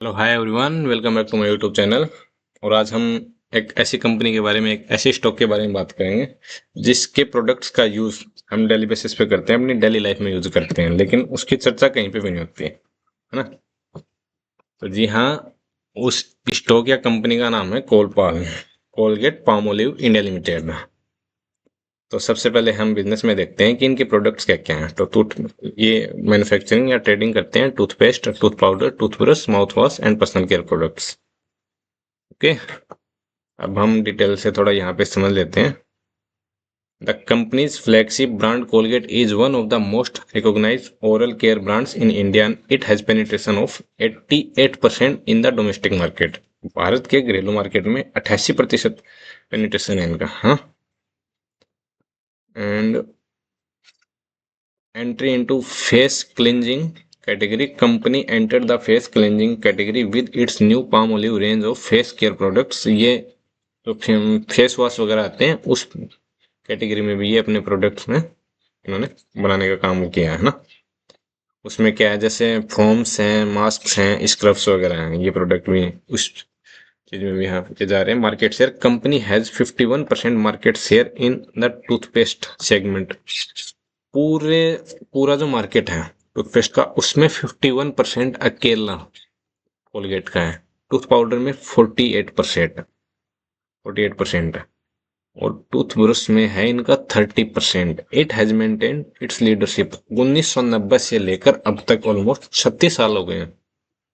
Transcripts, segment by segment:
Hello hi everyone, welcome back to my YouTube channel. और आज हम एक ऐसी कंपनी के बारे में, एक ऐसे स्टॉक के बारे में बात करेंगे जिसके प्रोडक्ट्स का यूज हम डेली बेसिस पे करते हैं, अपनी डेली लाइफ में यूज करते हैं, लेकिन उसकी चर्चा कहीं पे भी नहीं होती है ना। तो जी हाँ, उस स्टॉक या कंपनी का नाम है कोलपाल, कोलगेट पामोलिव इंडिया लिमिटेड। तो सबसे पहले हम बिजनेस में देखते हैं कि इनके प्रोडक्ट्स क्या क्या हैं। तो ये मैन्युफैक्चरिंग या ट्रेडिंग करते हैं toothpaste, tooth powder, toothbrush, mouth wash and personal care products. Okay, अब हम डिटेल से थोड़ा यहाँ पे समझ लेते हैं। The company's flagship brand Colgate is one of the most recognised oral care brands in India. It has penetration of 88% in the domestic market. Bharat के घरेलू मार्केट में 88% पेनिट्रेशन है इनका। हाँ, and entry into face cleansing category. Company entered the face cleansing category with its new palm olive range of face care products. ये जो face wash वगैरह आते हैं उस कैटेगरी में भी ये अपने प्रोडक्ट्स में इन्होंने बनाने का काम किया है ना। उसमें क्या है, जैसे फोम्स हैं, मास्क हैं, स्क्रब्स वगैरह हैं, ये प्रोडक्ट भी उस चीज में भी यहाँ पे जा रहे हैं। Market share, company has 51% market share in the toothpaste segment. पूरे पूरा जो मार्केट है टूथपेस्ट का, उसमें 51% अकेला कोलगेट का है। टूथ पाउडर में 48% है, और टूथब्रश में है इनका 30%। It has maintain its leadership. 1990 से लेकर अब तक ऑलमोस्ट 36 साल हो गए हैं।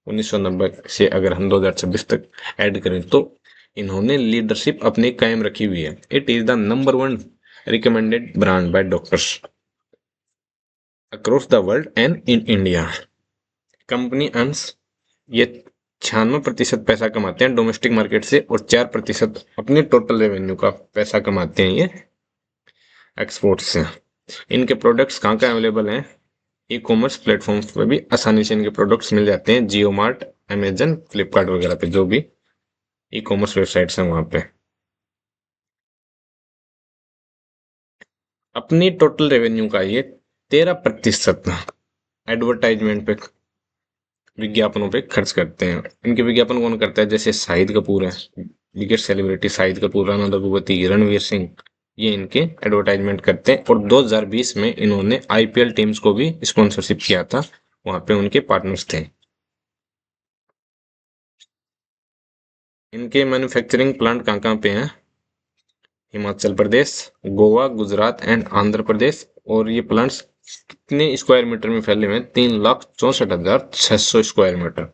1990 से अगर हम 2026 तक ऐड करें तो इन्होंने लीडरशिप अपनी कायम रखी हुई है। It is the number one recommended brand bye doctors across the world and in India. Company earns, ये 96% पैसा कमाते हैं डोमेस्टिक मार्केट से, और 4% अपने टोटल रेवेन्यू का पैसा कमाते हैं ये एक्सपोर्ट से। इनके प्रोडक्ट्स कहाँ कहाँ अवेलेबल हैं? ई कॉमर्स प्लेटफॉर्म्स पे भी आसानी से इनके प्रोडक्ट्स मिल जाते हैं। जियो मार्ट, अमेजन, फ्लिपकार्ट वगैरह पे जो भी ई कॉमर्स वेबसाइट्स हैं वहां पे। अपनी टोटल रेवेन्यू का ये 13% एडवर्टाइजमेंट पे, विज्ञापनों पे खर्च करते हैं। इनके विज्ञापन कौन करता है? जैसे शाहिद कपूर है, बिगेस्ट सेलिब्रिटी शाहिद कपूर, राणा दग्गुबाती, रणवीर सिंह, ये इनके एडवर्टाइजमेंट करते हैं। और 2020 में इन्होंने आईपीएल टीम्स को भी स्पॉन्सरशिप किया था, वहां पे उनके पार्टनर्स थे। इनके मैन्युफैक्चरिंग प्लांट कहाँ कहाँ पे हैं? हिमाचल प्रदेश, गोवा, गुजरात एंड आंध्र प्रदेश। और ये प्लांट्स कितने स्क्वायर मीटर में फैले हुए हैं? 3,64,600 स्क्वायर मीटर।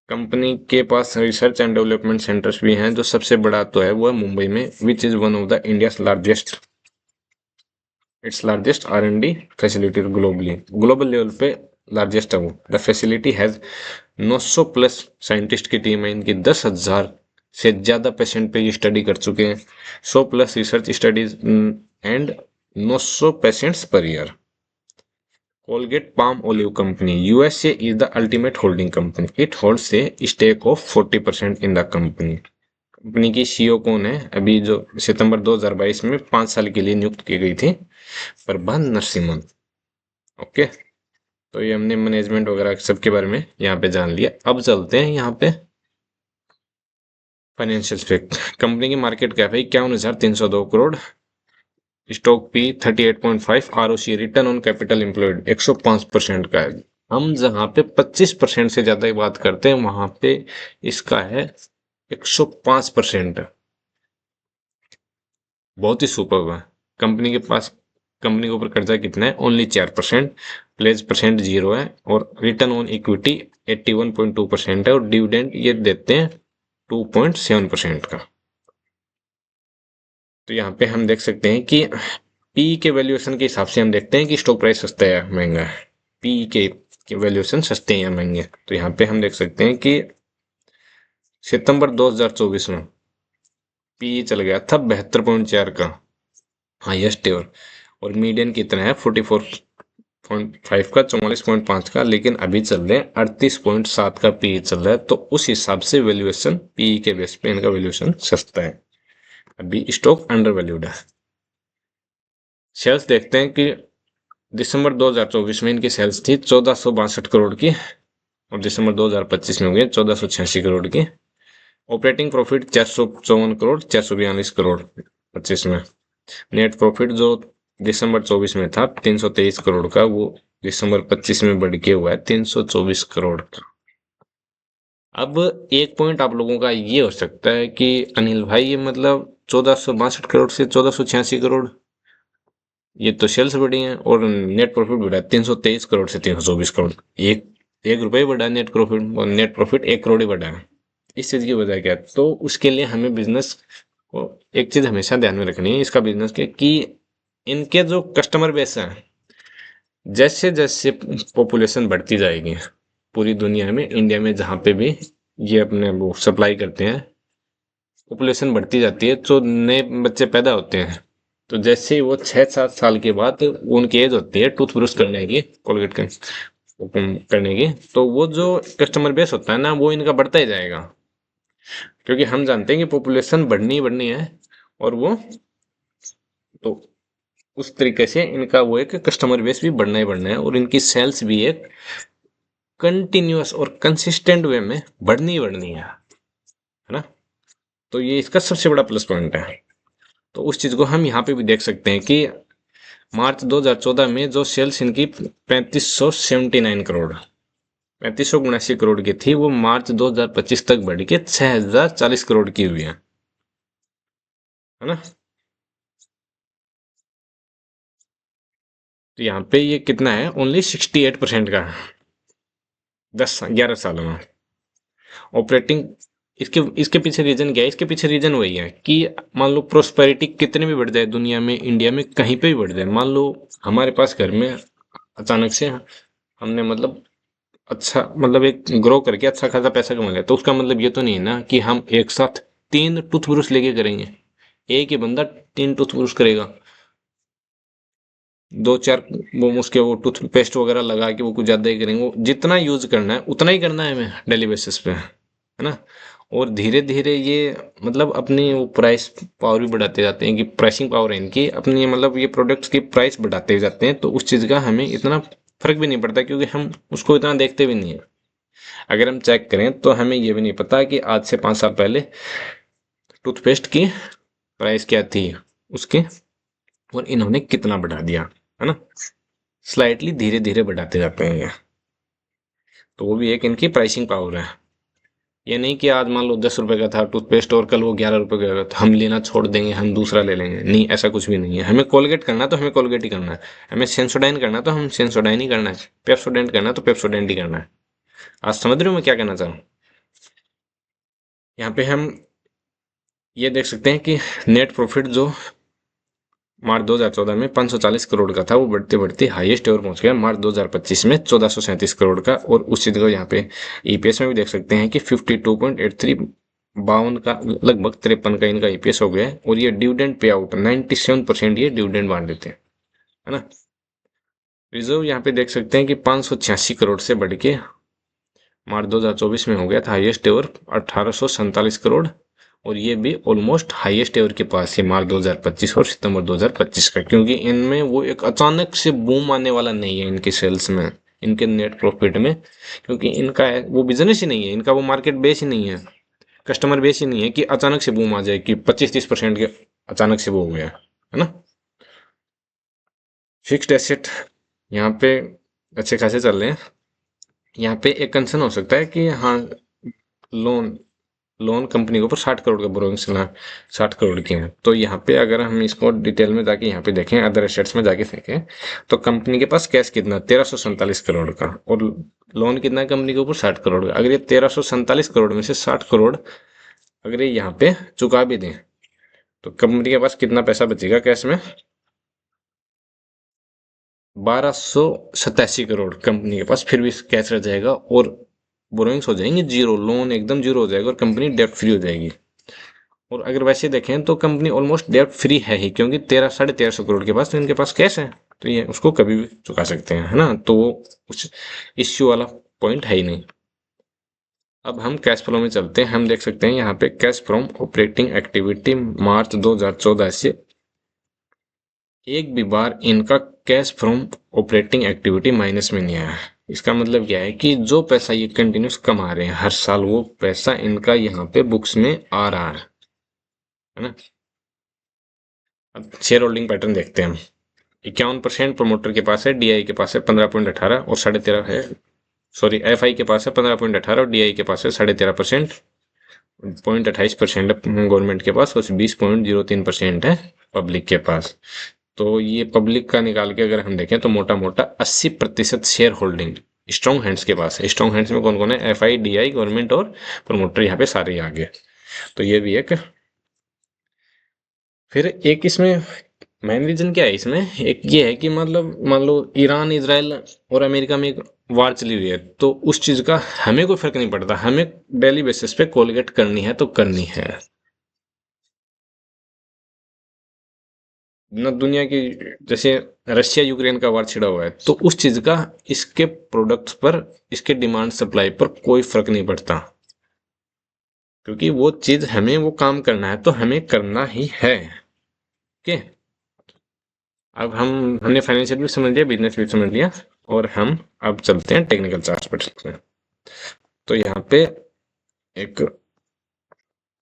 कंपनी के पास रिसर्च एंड डेवलपमेंट सेंटर्स भी हैं। जो सबसे बड़ा तो है वो है मुंबई में, which is one of the India's largest, its largest R&D facility globally. Global level पे लार्जेस्ट है वो। The facility has 900 plus scientist की टीम है इनकी। 10,000 से ज्यादा पेशेंट पे ये स्टडी कर चुके हैं। 100 plus research studies and 900 patients per year. Colgate Palmolive Company USA is the ultimate holding company. It holds a stake of 40% in the company. Company की सीईओ कौन है? अभी जो सितंबर 2022 में 5 साल के लिए नियुक्त की गई थी, प्रभा नरसिम्हन। ओके, तो ये हमने मैनेजमेंट वगैरह सबके बारे में यहाँ पे जान लिया। अब चलते हैं यहाँ पे फाइनेंशियल स्पेक्ट। कंपनी की मार्केट कैप है 51,302 crore. Stock P 38.5। ROC, return on capital employed, 105% का है। हम जहां पे 25% से ज्यादा की बात करते हैं वहां पे इसका है 105%। बहुत ही सुपर है। कंपनी के पास, कंपनी के ऊपर कर्जा कितना है? ओनली 4%। प्लेज परसेंट 0 है, और रिटर्न ऑन इक्विटी 81.2% है, और डिविडेंड ये देते हैं 2.7% का। तो यहाँ पे हम देख सकते हैं कि पी के वैल्यूएशन के हिसाब से हम देखते हैं कि स्टॉक प्राइस सस्ता है या महंगा है। पी के वैल्यूएशन सस्ते हैं या महंगे। तो यहाँ पे हम देख सकते हैं कि सितंबर 2024 में पी चल गया था 72.4 का, हाईएस्ट एवर। और मीडियन कितना है? 44.5 का, 44.5 का। लेकिन अभी चल रहे हैं 38.7 का पी चल रहा है। तो उस हिसाब से वैल्यूएशन, पी के बेस पे इनका वैल्यूएशन सस्ता है। अभी स्टॉक अंडर वैल्यूड है। सेल्स देखते हैं कि दिसंबर 2024 में इनकी सेल्स थी 1462 करोड़ की, और दिसंबर 2025 में हो गए 1486 करोड़ की। ऑपरेटिंग प्रॉफिट 454 करोड़, 442 करोड़ 25 में। नेट प्रॉफिट जो दिसंबर 24 में था 323 करोड़ का, वो दिसंबर 25 में बढ़ के हुआ है 324 करोड़ का। अब एक पॉइंट आप लोगों का ये हो सकता है कि अनिल भाई ये मतलब 1462 करोड़ से 1486 करोड़, ये तो सेल्स बढ़ी है और नेट प्रॉफिट बढ़ा है 323 करोड़ से 324 करोड़। एक एक रुपये बढ़ा है नेट प्रॉफिट, और नेट प्रॉफिट 1 करोड़ ही बढ़ा है। इस चीज की वजह क्या है? तो उसके लिए हमें बिजनेस को एक चीज हमेशा ध्यान में रखनी है इसका बिजनेस के, कि इनके जो कस्टमर बेस है, जैसे जैसे पॉपुलेशन बढ़ती जाएगी पूरी दुनिया में, इंडिया में जहाँ पे भी ये अपने वो सप्लाई करते हैं, पॉपुलेशन बढ़ती जाती है तो नए बच्चे पैदा होते हैं। तो जैसे ही वो 6-7 साल के बाद उनकी एज होती है टूथ ब्रश करने की, कोलगेट करने की, तो वो जो कस्टमर बेस होता है ना, वो इनका बढ़ता ही जाएगा, क्योंकि हम जानते हैं कि पॉपुलेशन बढ़नी ही बढ़नी है। और वो तो उस तरीके से इनका वो एक कस्टमर बेस भी बढ़ना ही बढ़ना है, और इनकी सेल्स भी एक कंटिन्यूअस और कंसिस्टेंट वे में बढ़नी ही बढ़नी है ना। तो ये इसका सबसे बड़ा प्लस पॉइंट है। तो उस चीज को हम यहाँ पे भी देख सकते हैं कि मार्च 2014 में जो सेल्स इनकी 3579 करोड़, 3579 करोड़ की थी, वो मार्च 2025 तक बढ़ के 6040 करोड़ की हुई है ना। तो यहाँ पे ये कितना है, ओनली 68% का है 10-11 सालों में। ऑपरेटिंग, इसके इसके पीछे रीजन क्या है? इसके पीछे रीजन वही है कि मान लो प्रोस्पेरिटी कितने भी बढ़ जाए दुनिया में, इंडिया में कहीं पे भी बढ़ जाए, मान लो हमारे पास घर में अचानक से हमने मतलब अच्छा मतलब एक ग्रो करके अच्छा खासा पैसा कमा लिया, तो उसका मतलब ये तो नहीं है ना कि हम एक साथ 3 टूथब्रश लेके करेंगे। एक ही बंदा 3 टूथब्रश करेगा, 2-4 वो उसके वो टूथपेस्ट वगैरह लगा के वो कुछ ज्यादा ही करेंगे। वो जितना यूज करना है उतना ही करना है हमें डेली बेसिस पे, है ना। और धीरे धीरे ये मतलब अपनी वो प्राइस पावर भी बढ़ाते जाते हैं, कि प्राइसिंग पावर है इनकी अपनी, मतलब ये प्रोडक्ट्स की प्राइस बढ़ाते जाते हैं, तो उस चीज का हमें इतना फर्क भी नहीं पड़ता, क्योंकि हम उसको इतना देखते भी नहीं है। अगर हम चेक करें तो हमें ये भी नहीं पता कि आज से 5 साल पहले टूथपेस्ट की प्राइस क्या थी उसके, और इन्होंने कितना बढ़ा दिया, है ना। स्लाइटली धीरे धीरे बढ़ाते जाते हैं ये। तो वो भी एक इनकी प्राइसिंग पावर है। ये नहीं कि आज मान लो 10 रुपए का था टूथपेस्ट और कल वो 11 रुपए का होगा तो हम लेना छोड़ देंगे, हम दूसरा ले लेंगे। नहीं, ऐसा कुछ भी नहीं है। हमें कोलगेट करना तो हमें कोलगेट ही करना है, हमें सेंसोडाइन करना तो हम सेंसोडाइन ही करना है, पेप्सोडेंट करना तो पेप्सोडेंट ही करना है। आज समझ रहे हो मैं क्या कहना चाहूँ? यहाँ पे हम ये देख सकते हैं कि नेट प्रॉफिट जो मार्च 2014 में 540 करोड़ का था, वो बढ़ते बढ़ते हाईएस्ट एवर पहुंच गया मार्च 2025 में 1437 करोड़ का। और उस चीज को यहाँ पे ईपीएस में भी देख सकते हैं कि 52.83, 52 का लगभग 53 का इनका ईपीएस हो गया है। और ये डिविडेंड पे आउट 97% ये डिविडेंड बांट देते हैं, है ना। रिजर्व यहाँ पे देख सकते हैं कि 586 करोड़ से बढ़ के मार्च 2024 में हो गया था हाईएस्ट एवर 1847 करोड़। और ये भी ऑलमोस्ट हाईएस्ट एवर के पास है मार्च 2025 और सितंबर 2025 का, क्योंकि इनमें वो एक अचानक से बूम आने वाला नहीं है इनकी सेल्स में, इनके नेट प्रॉफिट में। क्योंकि इनका वो बिजनेस ही नहीं है, इनका वो मार्केट बेस ही नहीं है, कस्टमर बेस ही नहीं है कि अचानक से बूम आ जाए कि 25-30% के अचानक से वो हो गया, है ना। फिक्स्ड एसेट यहाँ पे अच्छे खासे चल रहे हैं। यहाँ पे एक कंसर्न हो सकता है कि हाँ, लोन लोन कंपनी के ऊपर 60 करोड़ का बोरोइंग्स ना 60 करोड़ की है। तो यहाँ पे अगर हम इसको डिटेल में जाके यहाँ पे देखें, अदर एसेट्स में जाके देखें, तो कंपनी के पास कैश कितना 1347 करोड़ का, और लोन कितना है कंपनी के ऊपर 60 करोड़ का। अगर ये 1347 करोड़ में से 60 करोड़ अगर ये यहाँ पे चुका भी दें, तो कंपनी के पास कितना पैसा बचेगा कैश में? 1287 करोड़ कंपनी के पास फिर भी कैश रह जाएगा, और बोरोइंग्स हो जाएंगे जीरो, लोन एकदम जीरो हो जाएगा और कंपनी डेट फ्री हो जाएगी। और अगर वैसे देखें तो कंपनी ऑलमोस्ट डेट फ्री है ही, क्योंकि 1300-1350 करोड़ के पास तो इनके पास कैश है, तो ये उसको कभी भी चुका सकते हैं, है ना। तो वो कुछ इश्यू वाला पॉइंट है ही नहीं। अब हम कैश फ्लो में चलते हैं। हम देख सकते हैं यहाँ पे कैश फ्रॉम ऑपरेटिंग एक्टिविटी मार्च 2014 से एक भी बार इनका cash from operating activity minus में नहीं आया है। इसका मतलब क्या है कि जो पैसा ये कंटिन्यूस कमा रहे हैं हर साल, वो पैसा इनका यहाँ पे बुक्स में आ रहा है ना। अब शेयर होल्डिंग पैटर्न देखते हैं हम। 51% प्रमोटर के पास है, डीआई के पास है 15.18 और 13.5 है, सॉरी एफआई के पास है 15.18 और डीआई के पास है 13.5%। 0.28% गवर्नमेंट के पास और 20.03% है पब्लिक के पास। तो ये पब्लिक का निकाल के अगर हम देखें तो मोटा मोटा 80% शेयर होल्डिंग स्ट्रॉन्ग हैंड्स के पास है। स्ट्रॉन्ग हैंड्स में कौन कौन है? एफआई, डीआई, गवर्नमेंट और प्रमोटर, यहाँ पे सारे ही आ गए। तो ये भी एक, फिर एक इसमें मेन रीजन क्या है इसमें, एक ये है कि मतलब मान लो ईरान, इजराइल और अमेरिका में एक वार चली हुई है, तो उस चीज का हमें कोई फर्क नहीं पड़ता, हमें डेली बेसिस पे कोलगेट करनी है तो करनी है ना। दुनिया की, जैसे रशिया यूक्रेन का वार छिड़ा हुआ है, तो उस चीज का इसके प्रोडक्ट्स पर, इसके डिमांड सप्लाई पर कोई फर्क नहीं पड़ता, क्योंकि वो चीज हमें वो काम करना है तो हमें करना ही है। ओके, अब हमने फाइनेंशियल भी समझ लिया, बिजनेस भी समझ लिया, और हम अब चलते हैं टेक्निकल चार्ट में। तो यहाँ पे एक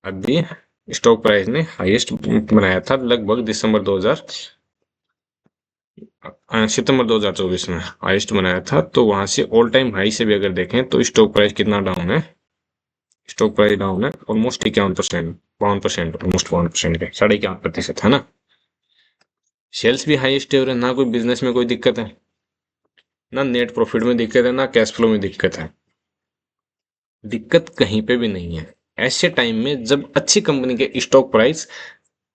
अभी स्टॉक प्राइस ने हाईएस्ट बनाया था लगभग सितंबर 2024 में हाईएस्ट बनाया था। तो वहां से ऑल टाइम हाई से भी अगर देखें तो स्टॉक प्राइस कितना डाउन है? स्टॉक प्राइस डाउन है ऑलमोस्ट 51%, 52%, ऑलमोस्ट 52% के 51.5% है ना। सेल्स भी हाईएस्ट है और ना कोई बिजनेस में कोई दिक्कत है, ना नेट प्रॉफिट में दिक्कत है, ना कैश फ्लो में दिक्कत है। दिक्कत कहीं पे भी नहीं है। ऐसे टाइम में जब अच्छी कंपनी के स्टॉक प्राइस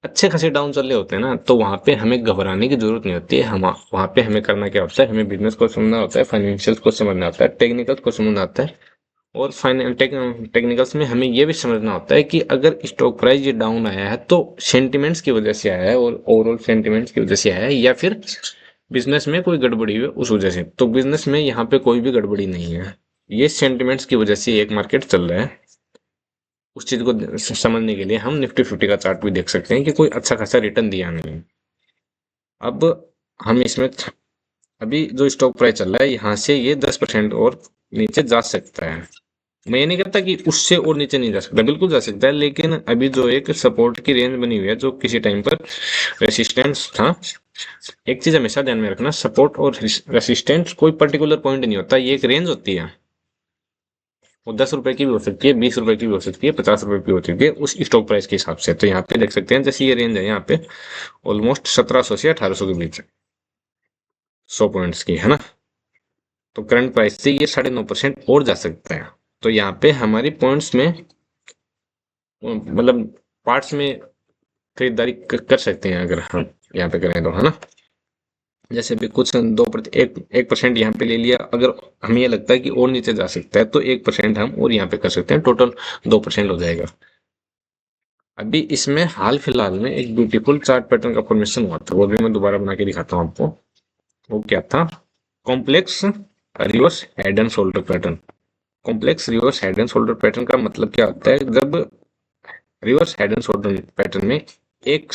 अच्छे खासे डाउन चल रहे होते हैं ना, तो वहां पे हमें घबराने की जरूरत नहीं होती है। हम वहां पे हमें करना क्या होता है, हमें बिजनेस को समझना होता है, फाइनेंशियल को समझना होता है, टेक्निकल्स को समझना होता है। और टेक्निकल्स में हमें यह भी समझना होता है कि अगर स्टॉक प्राइस ये डाउन आया है तो सेंटिमेंट्स की वजह से आया है, और ओवरऑल सेंटिमेंट्स की वजह से आया है, या फिर बिजनेस में कोई गड़बड़ी हुई है उस वजह से। तो बिजनेस में यहाँ पे कोई भी गड़बड़ी नहीं है, ये सेंटिमेंट्स की वजह से एक मार्केट चल रहा है। उस चीज को समझने के लिए हम निफ्टी 50 का चार्ट भी देख सकते हैं कि कोई अच्छा खासा रिटर्न दिया नहीं। अब हम इसमें अभी जो स्टॉक प्राइस चल रहा है, यहाँ से ये 10% और नीचे जा सकता है। मैं ये नहीं कहता कि उससे और नीचे नहीं जा सकता, बिल्कुल जा सकता है, लेकिन अभी जो एक सपोर्ट की रेंज बनी हुई है, जो किसी टाइम पर रेसिस्टेंस था। एक चीज हमेशा ध्यान में रखना, सपोर्ट और रेसिस्टेंस कोई पर्टिकुलर पॉइंट नहीं होता, ये एक रेंज होती है। वो 10 रुपए की भी हो सकती है, 20 रुपए की भी हो सकती है, 50 रुपए की भी हो सकती है, उस स्टॉक प्राइस के हिसाब से। तो यहाँ पे देख सकते हैं, जैसे ये रेंज है यहाँ पे ऑलमोस्ट 1700 से 1800 के बीच है, 100 पॉइंट्स की है ना। तो करंट प्राइस से ये 9.5% और जा सकता है। तो यहाँ पे हमारी पॉइंट्स में मतलब पार्ट्स में खरीदारी कर सकते हैं अगर हम यहाँ पे करें तो, है ना। जैसे भी कुछ 1% यहाँ पे ले लिया, अगर हमें ये लगता है कि और नीचे जा सकता है तो 1% हम और यहाँ पे कर सकते हैं, टोटल 2% हो जाएगा। अभी इसमें हाल फिलहाल में एक ब्यूटीफुल चार्ट पैटर्न का फॉर्मेशन हुआ था, वो भी मैं दोबारा बना के दिखाता हूँ आपको। वो क्या था? Complex reverse head and shoulder pattern. Complex reverse head and shoulder pattern का मतलब क्या होता है? जब reverse head and shoulder pattern में एक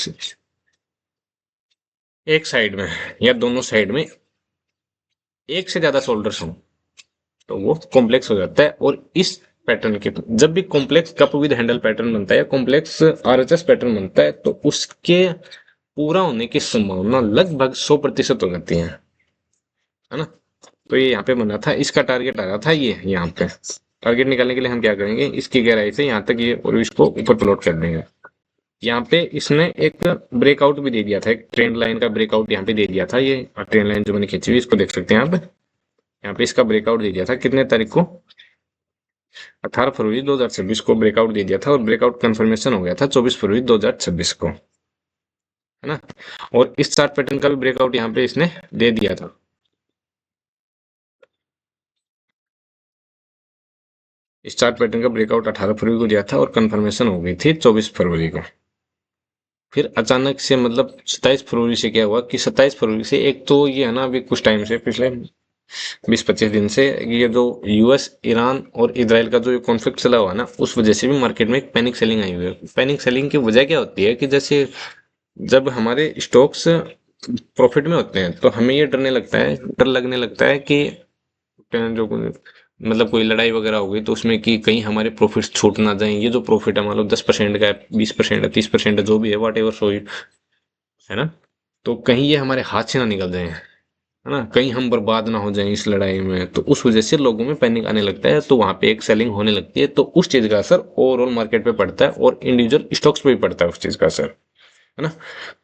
एक साइड में या दोनों साइड में एक से ज्यादा शोल्डर्स हों, तो वो कॉम्प्लेक्स हो जाता है। और इस पैटर्न के, जब भी complex cup with handle pattern बनता है या कॉम्प्लेक्स आरएचएस पैटर्न बनता है, तो उसके पूरा होने की संभावना लगभग 100% हो जाती है ना। तो ये यहाँ पे बना था, इसका टारगेट आ रहा था ये यहाँ पे। टारगेट निकालने के लिए हम क्या करेंगे, इसकी गहराई से यहाँ तक ये और इसको ऊपर प्लॉट कर देंगे। यहाँ पे इसने एक ब्रेकआउट भी दे दिया था, एक ट्रेंड लाइन का ब्रेकआउट यहाँ पे दे दिया था। ये ट्रेंड लाइन जो मैंने खींची हुई, इसको देख सकते हैं आप। यहाँ पे इसका ब्रेकआउट दे दिया था कितने तारीख को? 18 फरवरी 2026 को ब्रेकआउट दे दिया था, और ब्रेकआउट कंफर्मेशन हो गया था 24 फरवरी 2026 को, है ना। और इस चार्ट पैटर्न का भी ब्रेकआउट यहाँ पे इसने दे दिया था। इस चार्ट पैटर्न का ब्रेकआउट 18 फरवरी को दिया था और कंफर्मेशन हो गई थी 24 फरवरी को। फिर अचानक से मतलब 27 फरवरी से क्या हुआ कि 27 फरवरी से एक तो ये है ना, अभी कुछ टाइम से पिछले 20-25 दिन से ये जो यूएस, ईरान और इजराइल का जो कॉन्फ्लिक्ट चला हुआ है ना, उस वजह से भी मार्केट में एक पैनिक सेलिंग आई हुई है। पैनिक सेलिंग की वजह क्या होती है कि जैसे जब हमारे स्टॉक्स प्रॉफिट में होते हैं तो हमें ये डर लगने लगता है कि जो मतलब कोई लड़ाई वगैरह हो गई तो उसमें कि कहीं हमारे प्रॉफिट्स छूट ना जाएं, ये जो प्रॉफिट है मान लो 10% का है, 20% है, 30% है, जो भी है, वॉट एवर सो इट, है ना, तो कहीं ये हमारे हाथ से ना निकल जाए, है ना, कहीं हम बर्बाद ना हो जाएं इस लड़ाई में, तो उस वजह से लोगों में पैनिक आने लगता है, तो वहां पे एक सेलिंग होने लगती है, तो उस चीज का असर ओवरऑल मार्केट पे पड़ता है और इंडिविजुअल स्टॉक्स पे भी पड़ता है उस चीज का असर, है ना।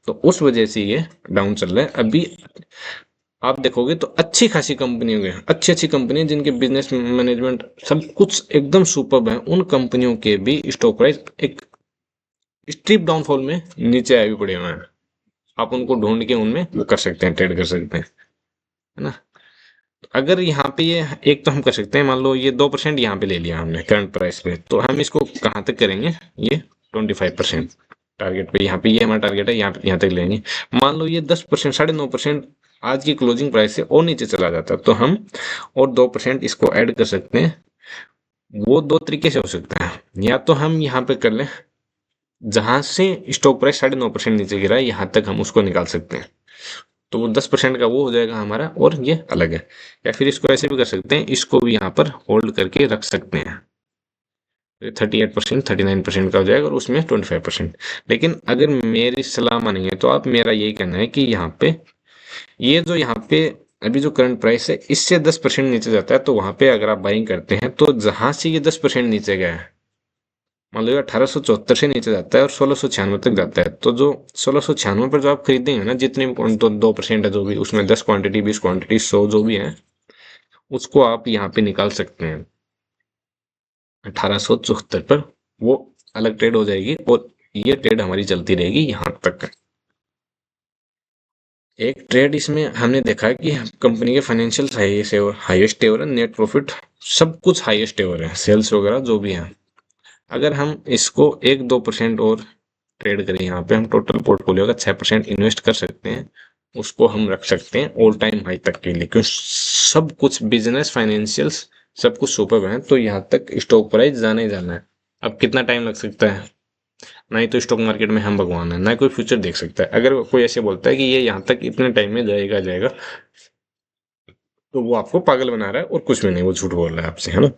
तो उस वजह से ये डाउन चल रहा है अभी। आप देखोगे तो अच्छी खासी कंपनी हो गई, अच्छी अच्छी कंपनी जिनके बिजनेस मैनेजमेंट सब कुछ एकदम सुपर्ब है, उन कंपनियों के भी स्टॉक प्राइस एक स्टीप डाउनफॉल में नीचे आए हुए पड़े हुए हैं। आप उनको ढूंढ के उनमें वो कर सकते हैं, ट्रेड कर सकते हैं, है ना। अगर यहाँ पे ये एक तो हम कर सकते हैं, मान लो ये 2% यहाँ पे ले लिया हमने करंट प्राइस पे, तो हम इसको कहाँ तक करेंगे, ये 25% टारगेट पे, यहाँ पे ये हमारा टारगेट है, यहाँ तक लेंगे। मान लो ये 10%, 9.5% आज की क्लोजिंग प्राइस से और नीचे चला जाता, तो हम और 2% इसको ऐड कर सकते हैं। वो दो तरीके से हो सकता है, या तो हम यहाँ पे कर लें, जहां से स्टॉक प्राइस 9.5% नीचे गिरा है यहाँ तक हम उसको निकाल सकते हैं, तो वो 10% का वो हो जाएगा हमारा, और ये अलग है। या फिर इसको ऐसे भी कर सकते हैं, इसको भी यहाँ पर होल्ड करके रख सकते हैं, 38%, 39% का हो जाएगा और उसमें 25%। लेकिन अगर मेरी सलाह मानेंगे तो आप, मेरा यही कहना है कि यहाँ पे ये जो यहाँ पे अभी जो करंट प्राइस है इससे 10% नीचे जाता है, तो वहां पे अगर आप बाइंग करते हैं, तो जहां से ये 10% नीचे गया है, मान लो 1874 से नीचे जाता है और 1696 तक जाता है, तो जो 1696 पर जो आप खरीदेंगे ना, जितने भी 2% है जो भी, उसमें 10 क्वांटिटी, 20 क्वांटिटी, 100 जो भी है, उसको आप यहाँ पे निकाल सकते हैं 1874 पर, वो अलग ट्रेड हो जाएगी और ये ट्रेड हमारी चलती रहेगी यहाँ तक। एक ट्रेड इसमें हमने देखा है कि कंपनी के फाइनेंशियल हाईएस्ट एवर है, नेट प्रॉफिट सब कुछ हाईएस्ट एवर है, सेल्स वगैरह जो भी है। अगर हम इसको 1-2% और ट्रेड करें, यहाँ पे हम टोटल पोर्टफोलियो का 6% इन्वेस्ट कर सकते हैं, उसको हम रख सकते हैं ऑल टाइम हाई तक के लिए, क्योंकि सब कुछ बिजनेस फाइनेंशियल्स सब कुछ सुपर है, तो यहाँ तक स्टॉक प्राइस जाना ही जाना है। अब कितना टाइम लग सकता है, ना ही तो स्टॉक मार्केट में हम भगवान है, ना कोई फ्यूचर देख सकता है। अगर कोई ऐसे बोलता है कि ये यहाँ तक इतने टाइम में जाएगा जाएगा, तो वो आपको पागल बना रहा है और कुछ भी नहीं, वो झूठ बोल रहा है आपसे, है ना।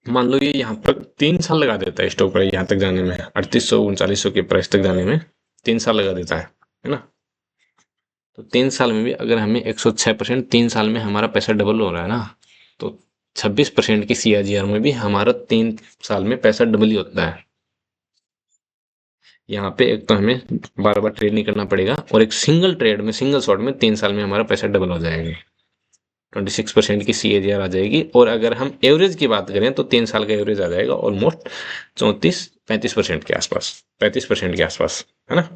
मान लो ये यहाँ पर 3 साल लगा देता है स्टॉक प्राइस यहाँ तक जाने में, 3800-3900 के प्राइस तक जाने में 3 साल लगा देता है ना। तो 3 साल में भी अगर हमें 106%, 3 साल में हमारा पैसा डबल हो रहा है ना, तो 26% की CAGR में भी हमारा 3 साल में पैसा डबल ही होता है। यहाँ पे एक तो हमें बार बार ट्रेड नहीं करना पड़ेगा, और एक सिंगल ट्रेड में, सिंगल शॉट में 3 साल में हमारा पैसा डबल हो जाएगा, 26% की CAGR आ जाएगी। और अगर हम एवरेज की बात करें तो 3 साल का एवरेज आ जाएगा ऑलमोस्ट 34-35% के आसपास, 35% के आसपास, है ना।